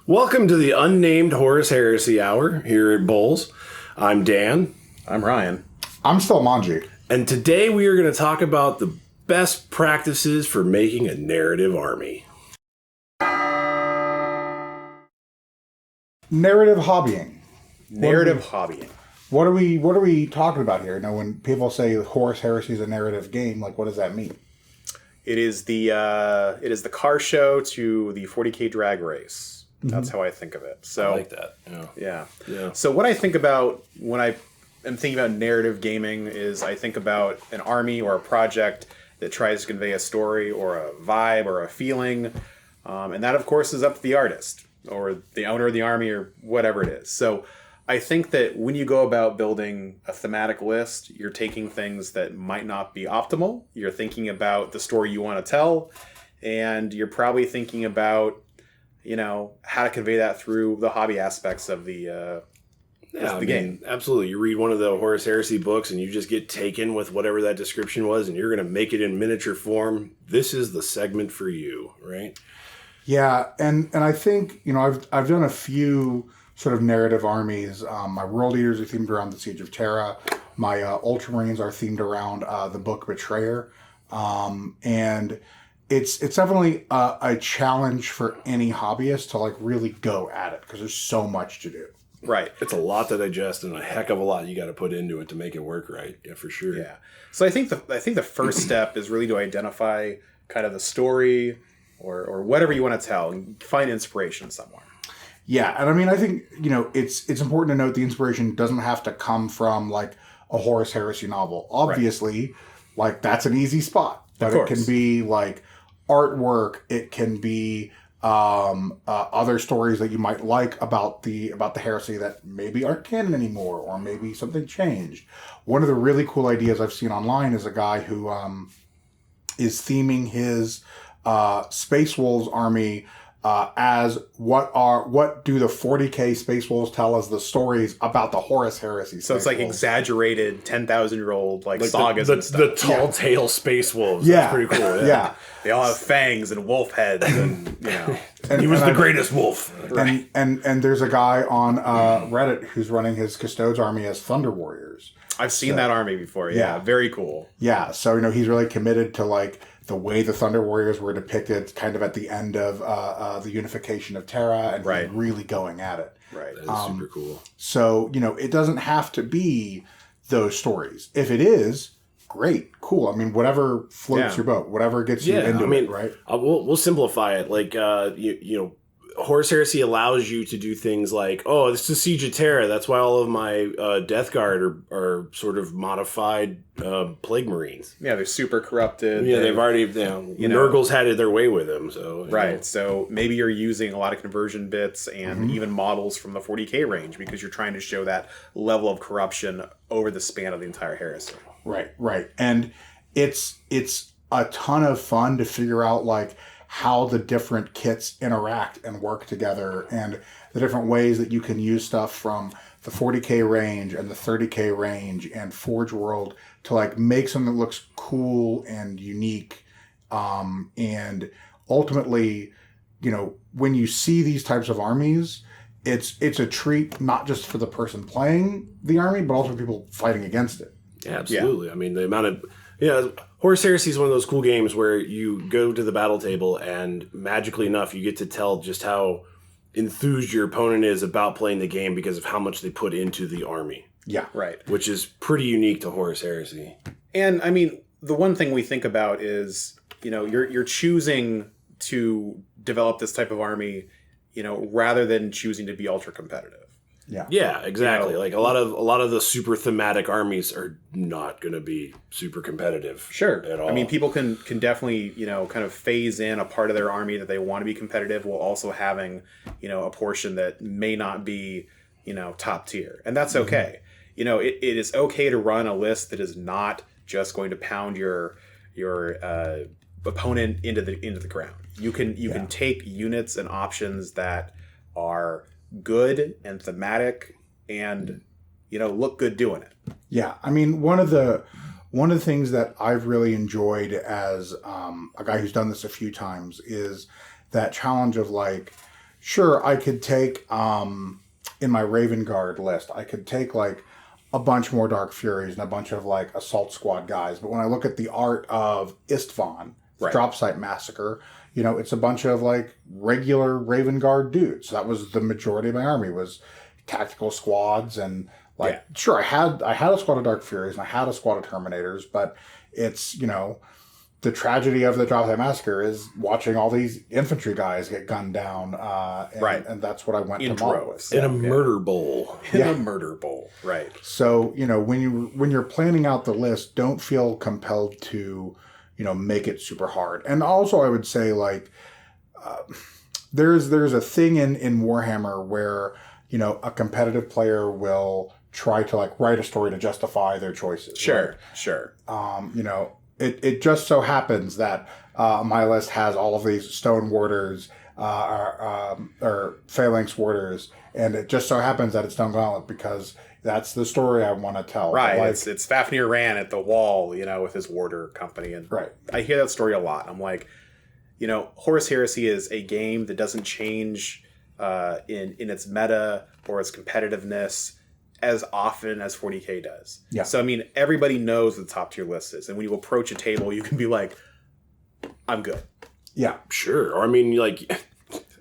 Welcome to the unnamed Horus Heresy Hour here at Bowles. I'm Dan. I'm Ryan. I'm still Monji. And today we are going to talk about the best practices for making a narrative army. Narrative hobbying. Hobbying. What are we talking about here? Now, when people say Horus Heresy is a narrative game, like what does that mean? It is the car show to the 40K drag race. That's how I think of it. So I like that. Yeah. Yeah. So what I think about when I am thinking about narrative gaming is I think about an army or a project that tries to convey a story or a vibe or a feeling. And that, of course, is up to the artist or the owner of the army or whatever it is. So I think that when you go about building a thematic list, you're taking things that might not be optimal. You're thinking about the story you want to tell, and you're probably thinking about, how to convey that through the hobby aspects of the game. Absolutely. You read one of the Horus Heresy books and you just get taken with whatever that description was and you're going to make it in miniature form. This is the segment for you, right? Yeah, and I think, I've done a few sort of narrative armies. My World Eaters are themed around the Siege of Terra. My Ultramarines are themed around the book Betrayer. And it's definitely a challenge for any hobbyist to really go at it because there's so much to do. Right. It's a lot to digest and a heck of a lot you got to put into it to make it work right. Yeah, for sure. Yeah. So I think the first step is really to identify kind of the story or whatever you want to tell and find inspiration somewhere. Yeah, and I think, it's important to note the inspiration doesn't have to come from a Horus Heresy novel. Obviously, that's an easy spot. But it can be artwork, it can be other stories that you might like about the heresy that maybe aren't canon anymore, or maybe something changed. One of the really cool ideas I've seen online is a guy who is theming his Space Wolves army as what do the 40K Space Wolves tell us the stories about the Horus Heresy. So it's exaggerated 10,000-year-old sagas and stuff. The tall tale Space Wolves. Yeah. That's pretty cool. Yeah. They all have fangs and wolf heads and And he was the greatest wolf. Right. And there's a guy on Reddit who's running his Custodes army as Thunder Warriors. I've seen that army before. Yeah. Very cool. Yeah. So, he's really committed to the way the Thunder Warriors were depicted kind of at the end of the unification of Terra and he's really going at it. Right. That is super cool. So, it doesn't have to be those stories. If it is, great, cool. whatever floats your boat, whatever gets you into it, right? We'll simplify it. Horus Heresy allows you to do things like, this is Siege of Terra. That's why all of my Death Guard are sort of modified Plague Marines. Yeah, they're super corrupted. Yeah, they've already, Nurgle's had it their way with them. So right. So maybe you're using a lot of conversion bits and even models from the 40K range because you're trying to show that level of corruption over the span of the entire heresy. Right. And it's a ton of fun to figure out how the different kits interact and work together and the different ways that you can use stuff from the 40K range and the 30K range and Forge World to make something that looks cool and unique. And ultimately, when you see these types of armies, it's a treat not just for the person playing the army, but also for people fighting against it. Yeah, absolutely. Yeah. The amount of... Horus Heresy is one of those cool games where you go to the battle table and magically enough, you get to tell just how enthused your opponent is about playing the game because of how much they put into the army. Yeah. Right. Which is pretty unique to Horus Heresy. And the one thing we think about is, you're choosing to develop this type of army, rather than choosing to be ultra competitive. Yeah, exactly. A lot of the super thematic armies are not going to be super competitive. Sure. At all. People can definitely, kind of phase in a part of their army that they want to be competitive while also having, a portion that may not be, top tier. And that's okay. It is okay to run a list that is not just going to pound your opponent into the ground. You can take units and options that are good and thematic and look good doing it. Yeah, one of the things that I've really enjoyed as a guy who's done this a few times is that challenge of sure, I could take, in my Raven Guard list, I could take, like, a bunch more Dark Furies and a bunch of, like, Assault Squad guys. But when I look at the art of Istvan, Drop Site Massacre, you know, it's a bunch of, like, regular Raven Guard dudes. That was the majority of my army, was tactical squads. And, like, sure, I had a squad of Dark Furies and I had a squad of Terminators, but it's, you know, the tragedy of the Drop Site Massacre is watching all these infantry guys get gunned down. And that's what I went to model with. In a murder bowl. In a murder bowl, right. So, you know, when you're planning out the list, don't feel compelled to, you know, make it super hard. And also I would say, like, there's a thing in Warhammer where, you know, a competitive player will try to, like, write a story to justify their choices. Sure. You know, it just so happens that my list has all of these Stone Warders or Phalanx Warders, and it just so happens that it's Stone Gauntlet because that's the story I want to tell. Right. Like, it's Fafnir Ran at the wall, you know, with his warder company. And I hear that story a lot. I'm like, you know, Horus Heresy is a game that doesn't change in its meta or its competitiveness as often as 40K does. Yeah. So, I mean, everybody knows what the top tier list is. And when you approach a table, you can be like, I'm good. Yeah. Sure. Or, I mean, like, it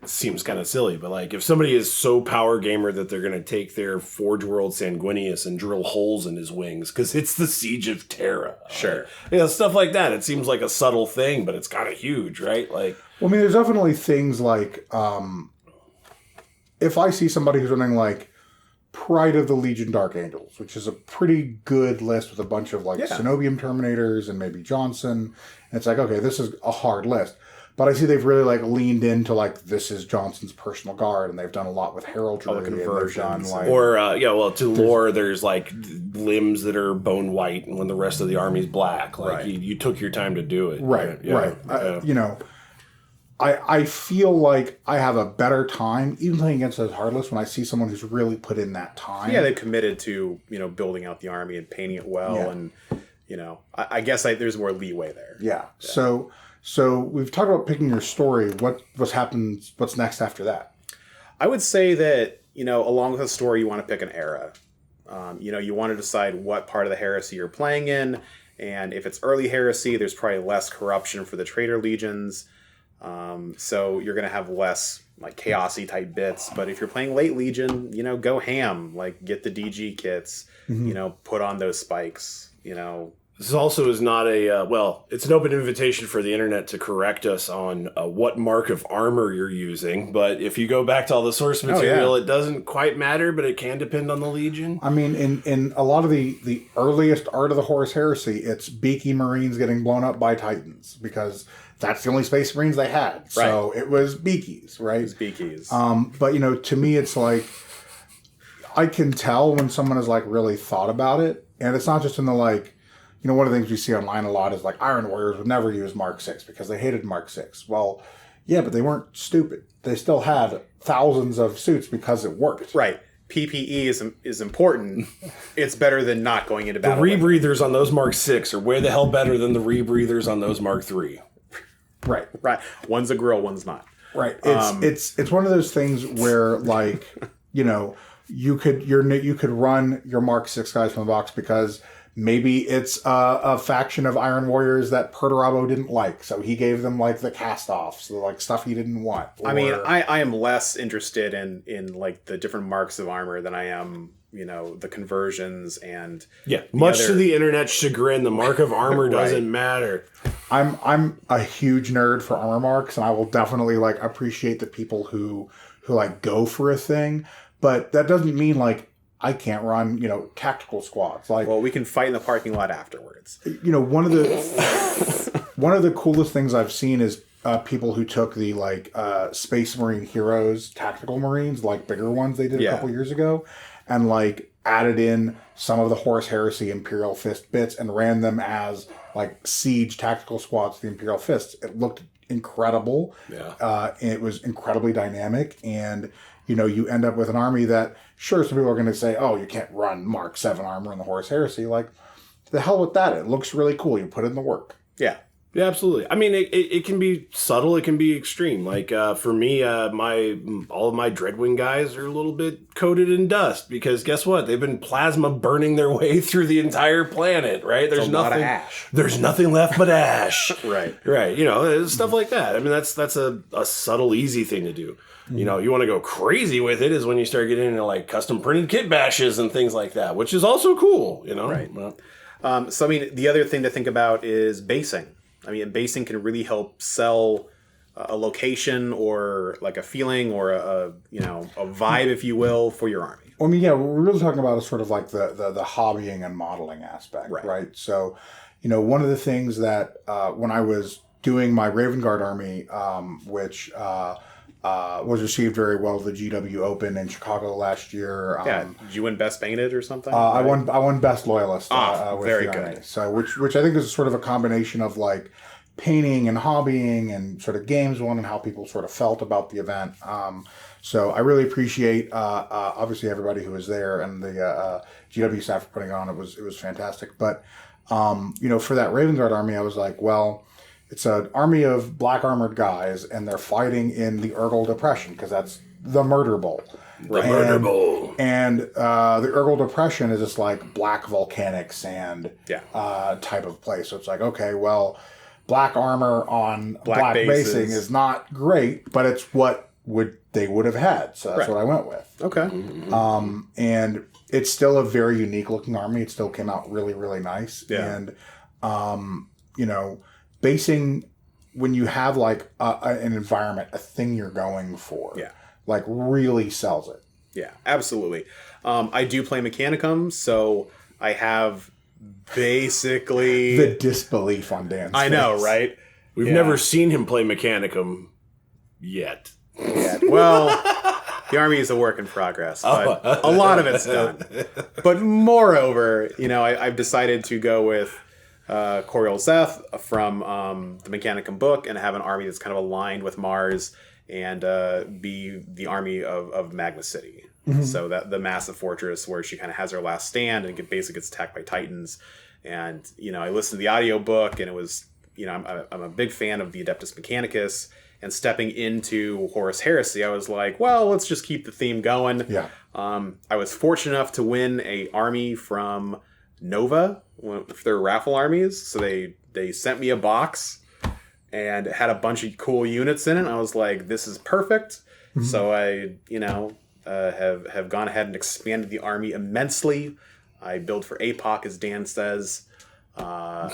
seems kind of silly, but, like, if somebody is so power gamer that they're going to take their Forge World Sanguinius and drill holes in his wings because it's the Siege of Terra. Sure. You know, stuff like that. It seems like a subtle thing, but it's kind of huge, right? Like, well, I mean, there's definitely things like, if I see somebody who's running, like, Pride of the Legion Dark Angels, which is a pretty good list with a bunch of, like, Cenobium Terminators and maybe Johnson. And it's like, okay, this is a hard list. But I see they've really, like, leaned into, like, this is Johnson's personal guard, and they've done a lot with heraldry. All the conversions. Like, to lore, there's, like, limbs that are bone white and when the rest of the army's black. Like, you took your time to do it. Right. You know, I feel like I have a better time, even playing against those hard lists, when I see someone who's really put in that time. Yeah, they've committed to, you know, building out the army and painting it well. And, you know, I guess there's more leeway there. Yeah. So we've talked about picking your story. What's next after that? I would say that, you know, along with the story, you want to pick an era. You know, you want to decide what part of the heresy you're playing in. And if it's early heresy, there's probably less corruption for the traitor legions. So you're going to have less, like, chaosy type bits. But if you're playing late legion, you know, go ham. Like, get the DG kits, you know, put on those spikes, you know. This also is not it's an open invitation for the internet to correct us on what mark of armor you're using. But if you go back to all the source material, it doesn't quite matter, but it can depend on the Legion. I mean, in a lot of the earliest art of the Horus Heresy, it's beaky Marines getting blown up by Titans because that's the only Space Marines they had. So it was beakies, right? It was beakies. But, you know, to me, it's like, I can tell when someone has, like, really thought about it. And it's not just in the, like, you know, one of the things we see online a lot is, like, Iron Warriors would never use Mark 6 because they hated Mark 6. Well, yeah, but they weren't stupid. They still had thousands of suits because it worked. Right. PPE is important. It's better than not going into battle. The rebreathers on those Mark 6 are way the hell better than the rebreathers on those Mark 3. Right. One's a grill, one's not. Right. It's one of those things where, like, you know, you could run your Mark 6 guys from the box because maybe it's a faction of Iron Warriors that Perturabo didn't like, so he gave them, like, the cast-offs, the, like, stuff he didn't want. I mean, I am less interested in like the different marks of armor than I am, you know, the conversions and much to the internet's chagrin, the mark of armor doesn't matter. I'm a huge nerd for armor marks, and I will definitely, like, appreciate the people who like go for a thing, but that doesn't mean, like, I can't run, you know, tactical squads. Like, well, we can fight in the parking lot afterwards. You know, one of the coolest things I've seen is people who took the, like, Space Marine Heroes tactical Marines, like bigger ones they did a couple years ago, and, like, added in some of the Horus Heresy Imperial Fist bits and ran them as, like, siege tactical squads to the Imperial Fists. It looked incredible. Yeah. It was incredibly dynamic, and, you know, you end up with an army that, sure, some people are going to say, oh, you can't run Mark 7 armor in the Horus Heresy. Like, the hell with that. It looks really cool. You put in the work. Yeah. Yeah, absolutely. I mean, it can be subtle. It can be extreme. Like for me, all of my Dreadwing guys are a little bit coated in dust because guess what? They've been plasma burning their way through the entire planet. Right? There's lot nothing. of ash. There's nothing left but ash. Right. Right. You know, stuff like that. I mean, that's a subtle, easy thing to do. You know, you want to go crazy with it is when you start getting into like custom printed kit bashes and things like that, which is also cool. You know, right? Well, So I mean, the other thing to think about is basing. I mean, basing can really help sell a location or like a feeling or a vibe, if you will, for your army. I mean, yeah, what we're really talking about is sort of like the hobbying and modeling aspect, right? So, you know, one of the things that when I was doing my Raven Guard army, which was received very well at the GW Open in Chicago last year. Did you win Best Painted or something? I won Best Loyalist. With very the good. Army. So which I think is sort of a combination of like painting and hobbying and sort of games won and how people sort of felt about the event. So I really appreciate obviously everybody who was there and the GW staff for putting it on. It was fantastic. But you know, for that Raven Guard army, I was like, well, it's an army of black armored guys, and they're fighting in the Urgal Depression because that's the Murder Bowl. the Murder Bowl. And the Urgal Depression is this like black volcanic sand type of place. So it's like, okay, well, black armor on black basing is not great, but it's what they would have had. So that's what I went with. Okay. And it's still a very unique looking army. It still came out really, really nice. Yeah. And, you know, basing when you have like an environment, a thing you're going for, like really sells it. Yeah, absolutely. I do play Mechanicum, so I have basically the disbelief on Dan's I know, right? We've never seen him play Mechanicum yet. Yeah. Well, the army is a work in progress, but a lot of it's done. But moreover, you know, I've decided to go with Coriol Zeth from the Mechanicum book and have an army that's kind of aligned with Mars and be the army of Magma City. Mm-hmm. So that the massive fortress where she kind of has her last stand and basically gets attacked by Titans. And, you know, I listened to the audiobook and it was, you know, I'm a big fan of the Adeptus Mechanicus, and stepping into Horus Heresy, I was like, well, let's just keep the theme going. Yeah. I was fortunate enough to win a army from Nova for their raffle armies. So they sent me a box and it had a bunch of cool units in it. And I was like, this is perfect. Mm-hmm. So I, you know, have gone ahead and expanded the army immensely. I build for APOC, as Dan says. You are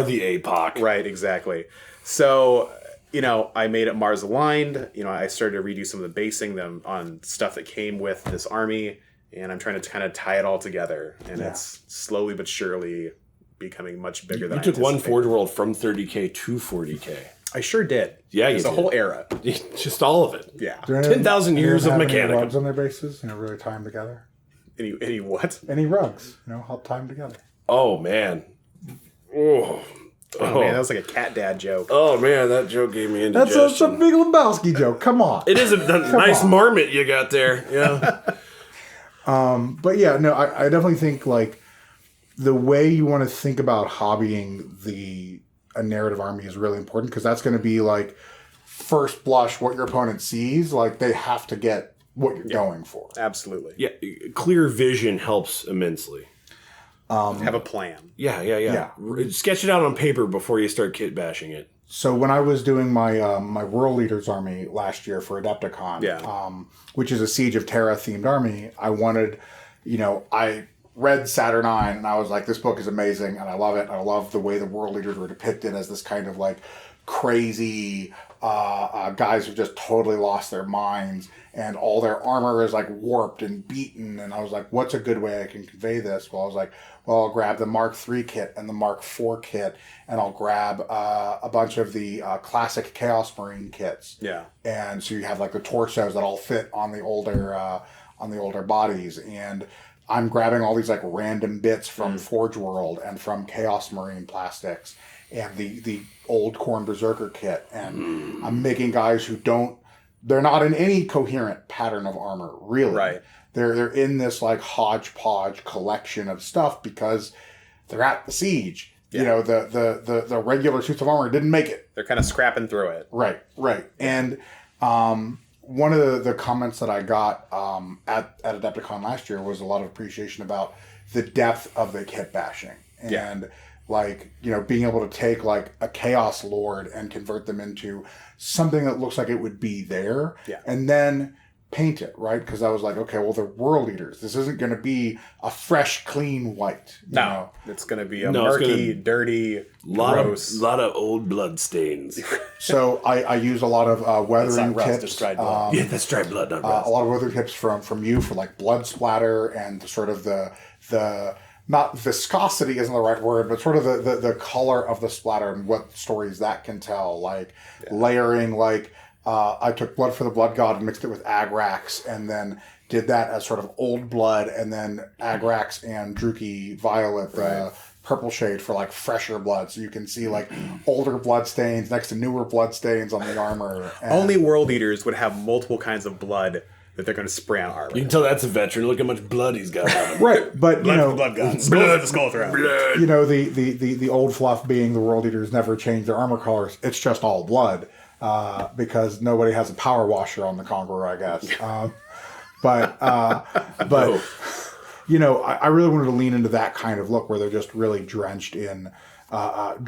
the APOC. Right, exactly. So, you know, I made it Mars aligned. You know, I started to redo some of the basing them on stuff that came with this army, and I'm trying to kind of tie it all together. And it's slowly but surely becoming much bigger than I took one anticipated. Forge World from 30K to 40K. I sure did. Yeah, you It's did. a whole era. Just all of it. Yeah. 10,000 years of Any Mechanicum. rugs on their bases, you know, really tie them together. Any what? Any rugs, you know, help tie them together. Oh, man. Oh, Man, that was like a cat dad joke. Oh, man, that joke gave me indigestion. That's a big Lebowski joke. Come on. It is a nice marmot you got there. Yeah. But yeah, no, I definitely think like the way you want to think about hobbying a narrative army is really important because that's going to be like first blush what your opponent sees. Like they have to get what you're going for. Absolutely. Yeah, clear vision helps immensely. Have a plan. Yeah. Sketch it out on paper before you start kit bashing it. So when I was doing my my World Leaders army last year for Adepticon, which is a Siege of Terra themed army, I wanted, you know, I read Saturnine and I was like, this book is amazing and I love it. I love the way the World Leaders were depicted as this kind of like crazy guys who just totally lost their minds and all their armor is like warped and beaten. And I was like, what's a good way I can convey this? Well, I was like, well, I'll grab the Mark III kit and the Mark IV kit, and I'll grab a bunch of the classic Chaos Marine kits. Yeah. And so you have like the torsos that all fit on the older bodies. And I'm grabbing all these like random bits from Forge World and from Chaos Marine plastics and the old Khorne Berserker kit. And I'm making guys who they're not in any coherent pattern of armor, really. Right. They're in this like hodgepodge collection of stuff because they're at the siege. You know, the regular suits of armor didn't make it. They're kind of scrapping through it. Right. And one of the comments that I got at Adepticon last year was a lot of appreciation about the depth of the kit bashing. And like, you know, being able to take like a Chaos Lord and convert them into something that looks like it would be there. Yeah. And then paint it, right? Because I was like, okay, well, they're World Eaters. This isn't going to be a fresh, clean white. You know? It's going to be a murky, dirty, gross. Lot of old blood stains. So I use a lot of weathering rust, tips. it's dried blood. Yeah, that's dried blood, not rust. A lot of weathering tips from you for like blood splatter and sort of the not viscosity isn't the right word, but sort of the color of the splatter and what stories that can tell. Like layering, like I took Blood for the Blood God and mixed it with Agrax and then did that as sort of old blood and then Agrax and Druchii Violet, the purple shade for like fresher blood. So you can see like older blood stains next to newer blood stains on the armor. And Only World Eaters would have multiple kinds of blood that they're going to spray on armor. You can tell that's a veteran. Look how much blood he's got on him. Right, but you know, blood guns. Blood the skull through. Blood. you know the old fluff being the World Eaters never change their armor colors. It's just all blood because nobody has a power washer on the Conqueror, I guess. But you know, I really wanted to lean into that kind of look where they're just really drenched in blood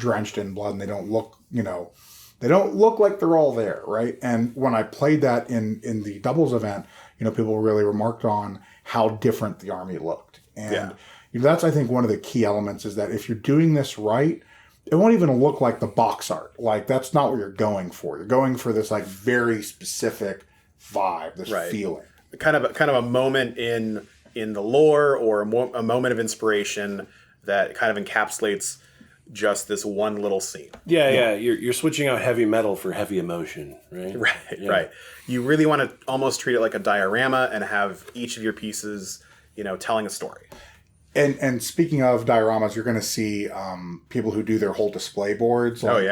and they don't look, you know, they don't look like they're all there, right? And when I played that in the doubles event, you know, people really remarked on how different the army looked. And you know, that's, I think, one of the key elements is that if you're doing this right, it won't even look like the box art. Like, that's not what you're going for. You're going for this, like, very specific vibe, this feeling. Kind of a moment in the lore or a moment of inspiration that kind of encapsulates just this one little scene. Yeah. You're switching out heavy metal for heavy emotion, right? Right. You really want to almost treat it like a diorama and have each of your pieces, you know, telling a story. And speaking of dioramas, you're going to see people who do their whole display boards. Like,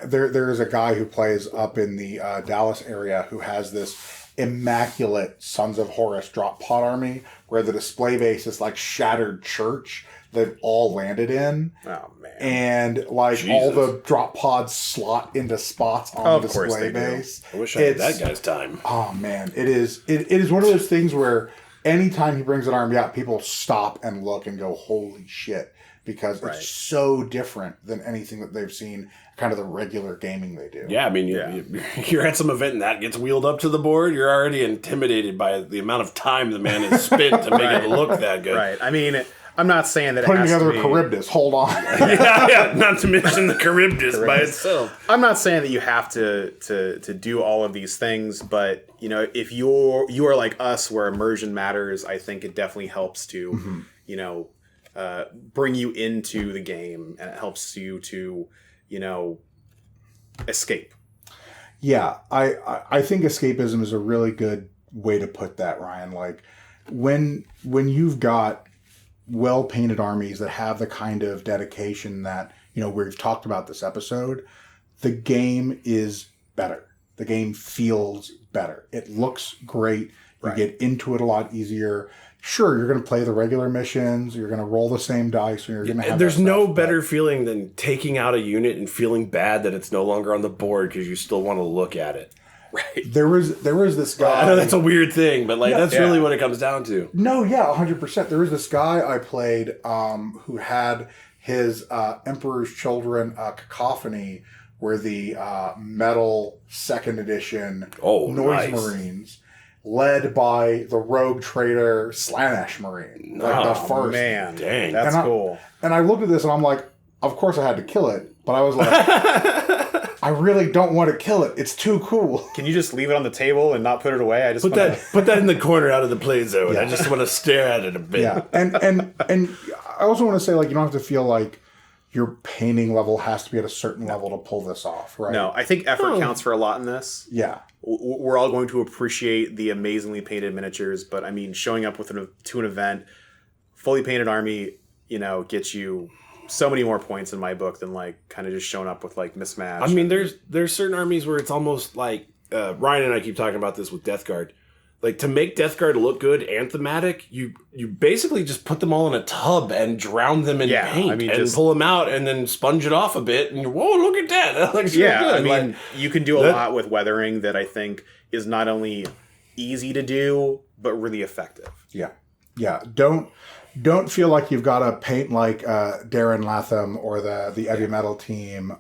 there is a guy who plays up in the Dallas area who has this immaculate Sons of Horus drop pod army where the display base is like shattered church they've all landed in. Oh man! And like all the drop pods slot into spots on the display base. I wish I had that guy's time. Oh man, it is one of those things where anytime he brings an army out, people stop and look and go, "Holy shit!" Because it's so different than anything that they've seen. Kind of the regular gaming they do. Yeah, I mean, you're at some event and that gets wheeled up to the board. You're already intimidated by the amount of time the man has spent to make it look that good. Right. I mean, I'm not saying that putting it has together to a Charybdis. Hold on. yeah. Not to mention the Charybdis by itself. I'm not saying that you have to do all of these things, but you know, if you are like us, where immersion matters, I think it definitely helps to, you know, bring you into the game, and it helps you to, you know, escape. Yeah, I think escapism is a really good way to put that, Ryan. Like when you've got well painted armies that have the kind of dedication that, you know, we've talked about this episode, the game is better. The game feels better. It looks great. You get into it a lot easier. Sure, you're going to play the regular missions. You're going to roll the same dice. And you're going to have. There's no better feeling than taking out a unit and feeling bad that it's no longer on the board because you still want to look at it. Right. There was this guy. I know that's a weird thing, but like that's really what it comes down to. No, 100%. There was this guy I played who had his Emperor's Children Cacophony, where the metal second edition Noise Marines. Led by the rogue trader Slanesh Marine. Like the first. Man. Dang. That's cool. And I looked at this and I'm like, of course I had to kill it. But I was like, I really don't want to kill it. It's too cool. Can you just leave it on the table and not put it away? I just put that in the corner out of the play zone. I just want to stare at it a bit. Yeah. And I also want to say, like, you don't have to feel like your painting level has to be at a certain level to pull this off, right? No, I think effort counts for a lot in this. Yeah. We're all going to appreciate the amazingly painted miniatures, but I mean, showing up to an event, fully painted army, you know, gets you so many more points in my book than like kind of just showing up with like mismatch. I mean, there's certain armies where it's almost like Ryan and I keep talking about this with Death Guard. like to make Death Guard look good and thematic, you basically just put them all in a tub and drown them in paint and pull them out and then sponge it off a bit and whoa, look at that. That looks real good. I mean, you can do a lot with weathering that I think is not only easy to do, but really effective. Yeah. Yeah. Don't feel like you've got to paint like Darren Latham or the Heavy Metal team.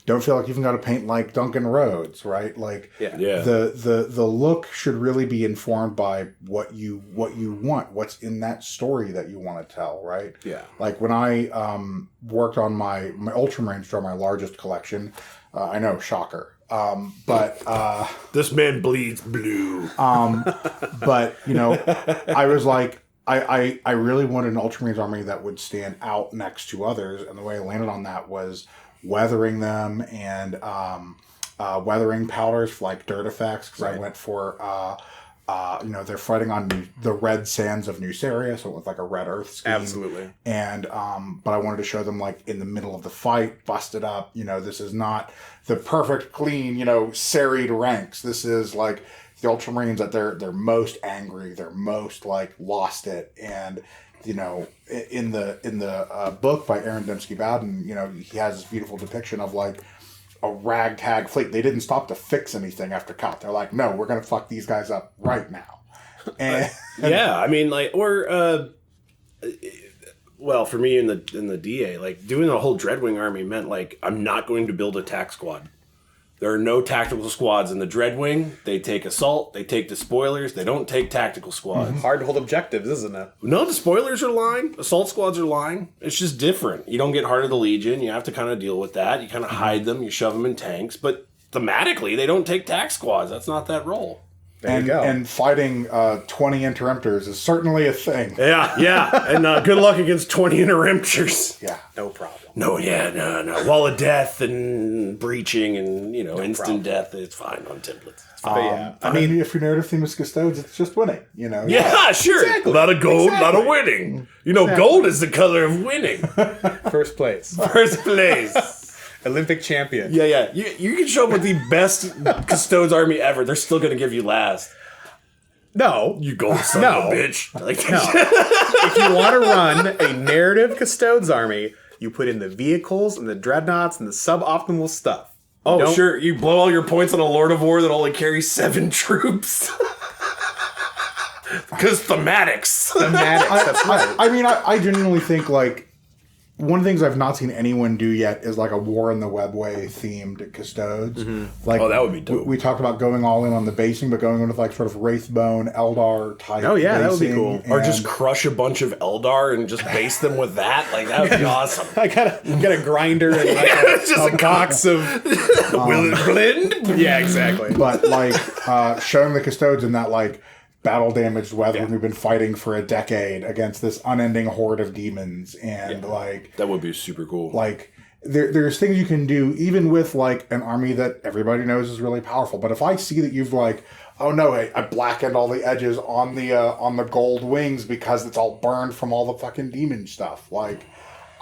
Don't feel like you've got to paint like Duncan Rhodes, right? Like the look should really be informed by what you want, what's in that story that you want to tell, right? Yeah. Like when I worked on my Ultramarine store, my largest collection, I know, shocker. But this man bleeds blue. But you know, I was like, I really wanted an Ultramarines army that would stand out next to others, and the way I landed on that was weathering them and weathering powders for like dirt effects, because I went for they're fighting on the red sands of Nuceria, so it was like a red earth scheme. Absolutely. And but I wanted to show them like in the middle of the fight, busted up. You know, this is not the perfect, clean, serried ranks. This is like the Ultramarines at their most angry, they're most like lost it. And in the book by Aaron Dembski Bowden, he has this beautiful depiction of like a ragtag fleet. They didn't stop to fix anything after Kaut. They're like, no, we're gonna fuck these guys up right now. And I mean, like, or well, for me in the DA, like doing a whole Dreadwing army meant like I'm not going to build a tac squad. There are no tactical squads in the Dreadwing. They take assault. They take despoilers. They don't take tactical squads. Mm-hmm. Hard to hold objectives, isn't it? No, despoilers are lying. Assault squads are lying. It's just different. You don't get Heart of the Legion. You have to kind of deal with that. You kind of hide them. You shove them in tanks. But thematically, they don't take tac squads. That's not that role. There you go. And fighting 20 interrupters is certainly a thing. Yeah. And good luck against 20 interrupters. Yeah. No problem. No. Wall of Death and breaching and, instant death. It's fine on templates. I mean, if your narrative theme is Custodes, it's just winning, Yeah, sure. Exactly. A lot of gold, a lot of winning. Gold is the color of winning. First place. Olympic champion. Yeah. You can show up with the best Custodes army ever. They're still going to give you last. No. You gold son of a bitch. Like, No. If you want to run a narrative Custodes army, you put in the vehicles and the dreadnoughts and the suboptimal stuff. Sure. You blow all your points on a Lord of War that only carries 7 troops. Because thematics. That's right. I mean, I genuinely think, like, one of the things I've not seen anyone do yet is, like, a War in the Webway themed Custodes. Mm-hmm. Like, that would be dope. We talked about going all in on the basing, but going into, like, sort of Wraithbone, Eldar type Oh, yeah, that would be cool. Or just crush a bunch of Eldar and just base them with that. Like, that would be awesome. I got a grinder and like a box of... Will it blend? Yeah, exactly. But, like, showing the Custodes in that, like, battle-damaged weather we've been fighting for a decade against this unending horde of demons. And, like... That would be super cool. Like, there's things you can do, even with, like, an army that everybody knows is really powerful. But if I see that you've, like... Oh no! I blackened all the edges on the gold wings because it's all burned from all the fucking demon stuff. Like,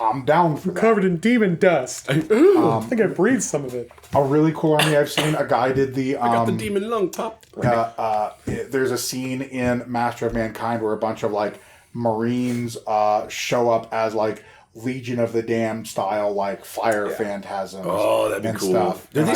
I'm down for that. Covered in demon dust. I think I breathed some of it. A really cool army I've seen. A guy did the. I got the demon lung pop. There's a scene in Master of Mankind where a bunch of like Marines show up as like Legion of the Damned style like fire phantasms. Oh, that'd be cool. Stuff. Dude,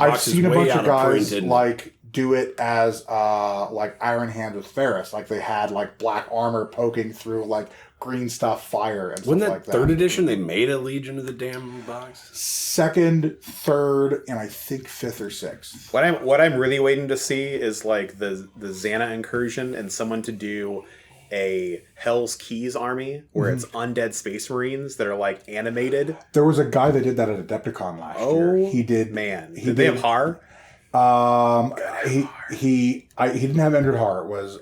I've seen a bunch of guys print, like do it as like Iron Hand with Ferris. Like they had like black armor poking through like green stuff fire and stuff like that. Third edition they made a Legion of the Damned box? Second, third, and I think 5th or 6th. What I'm really waiting to see is like the Xana incursion and someone to do a Hell's Keys army where it's undead space marines that are like animated. There was a guy that did that at Adepticon last year. He did. Man, did they have Har? He didn't have Endered Har. It was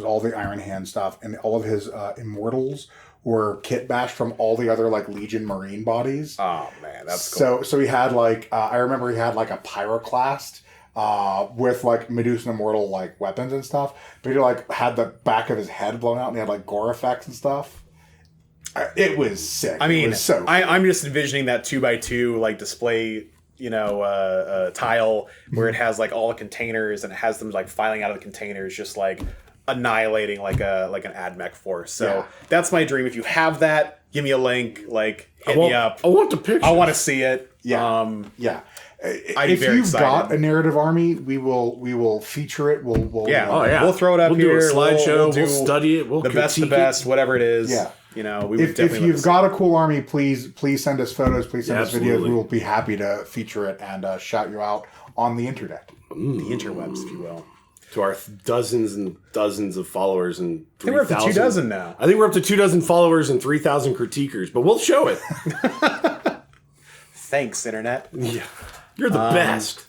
all the Iron Hand stuff, and all of his Immortals were kit bashed from all the other like Legion Marine bodies. Oh man, that's cool. So he had like I remember he had like a Pyroclast with like Medusan Immortal like weapons and stuff, but he like had the back of his head blown out and he had like gore effects and stuff. It was sick. I mean, it was so I'm just envisioning that 2x2 like display tile where it has like all the containers and it has them like filing out of the containers, just like annihilating like an AdMech force. So that's my dream. If you have that, give me a link. Like hit me up. I want the picture. I want to see it. Yeah. If you've excited. got a narrative army, we will feature it. We'll We'll throw it up we'll here. Do a slideshow. We'll study it. We'll the best, whatever it is. Yeah. We would definitely. If you've got a cool army, please send us photos. Please send us videos. Absolutely. We will be happy to feature it and shout you out on the internet. The interwebs, if you will. To our dozens and dozens of followers and 3,000. I think we're up to 2 dozen now. I think we're up to 2 dozen followers and 3,000 critiquers, but we'll show it. Thanks, internet. Yeah, you're the best.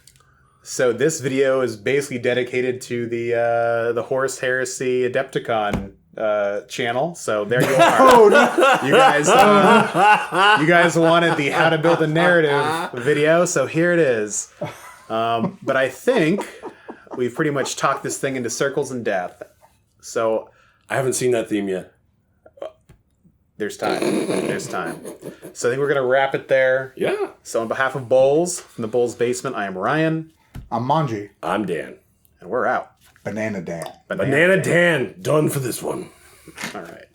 So this video is basically dedicated to the Horus Heresy Adepticon channel. So there you are. You guys wanted the how to build a narrative video, so here it is. But I think we've pretty much talked this thing into circles and death. So I haven't seen that theme yet. there's time. There's time. So I think we're gonna wrap it there. Yeah. So on behalf of Bowls from the Bowls Basement, I am Ryan. I'm Monji. I'm Dan. And we're out. Banana Dan. Banana Dan. Done for this one. All right.